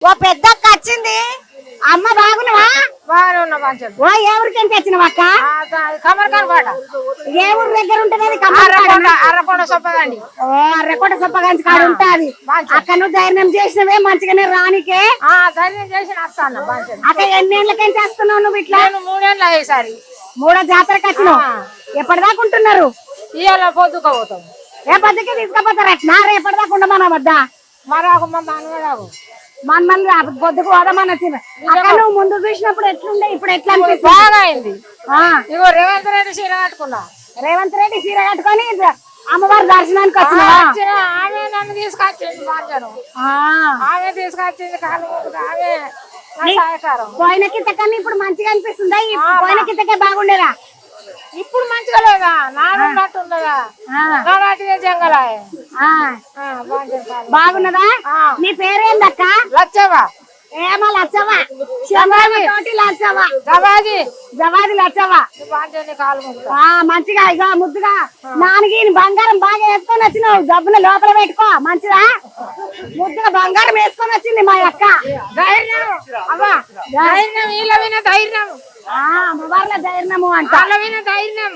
ఓ పెద్దక్క వచ్చింది. అమ్మ బాగున్నావా? బాగానే ఉన్నా మంచిగా. ఓ ఏ ఊరికెంత వచ్చినావు అక్క? కమర్కాన్ పాట. ఏ ఊరు దగ్గర ఉంటది? అర్రకొండ సొప్పదండి. ఓ అర్రకోట సొప్పగంచి కాడ ఉంటది. అక్క నువ్వు ధైర్యం చేసినవే మంచిగానే రానికే. ధైర్యం చేసి వస్తాను మంచిగా. అక్క ఎన్ని ఏళ్ళకెంచి వస్తున్నావు నువ్వు ఇట్లా? 3 ఏళ్ళు అయ్యేసారి. మూడో జాతరకు వచ్చినావు. ఎప్పటిదాకా ఉంటున్నారు? ఇవాళ పొద్దుకోపోతాం. ఏ పద్ధతికి తీసుకుపోతారు అట్లా? రేపటిదాకా ఉండమన్నా వద్దా? మరాకు మా మనవరాకు మన పొద్దుకు పోదామని వచ్చింది. అక్క నువ్వు ముందు చూసినప్పుడు ఎట్లుండే, ఇప్పుడు ఎట్లా అనిపిస్తుంది? బాగా అయింది. ఇగో రేవంత్ రెడ్డి చీర కట్టుకున్నా. రేవంత్ రెడ్డి చీర కట్టుకొని అమ్మవారి దర్శనానికి వచ్చినావా? ఆమె నన్ను తీసుకొచ్చింది మార్జను. ఆమె తీసుకొచ్చింది కాలు ఆమె సహకారం. పోయిన కిందకన్నా ఇప్పుడు మంచిగా అనిపిస్తుందా? పోయిన కిందకే బాగుండేదా? ఇప్పుడు మంచిగా లేదా? నాడున్నట్టు ఉన్నదా? నాటిదే జంగలాయ. బాగున్నదా? నీ పేరేందక్క? లచ్చవా. ఏమో లచ్చవా? తోటి లచ్చవా? జవాది లచ్చవా? మంచిగా ఇక ముద్దుగా నాన్నకి బంగారం బాగా వేసుకొని వచ్చినావు. డబ్బులు లోపల పెట్టుకో మంచిదా. ముద్దుగా బంగారం వేసుకొని వచ్చింది మా అక్క. ధైర్యం అవ్వా, ధైర్యం. వీళ్ళ విన ధైర్యం, అమ్మవార్ల ధైర్యము అంట. వాళ్ళ విన ధైర్యం.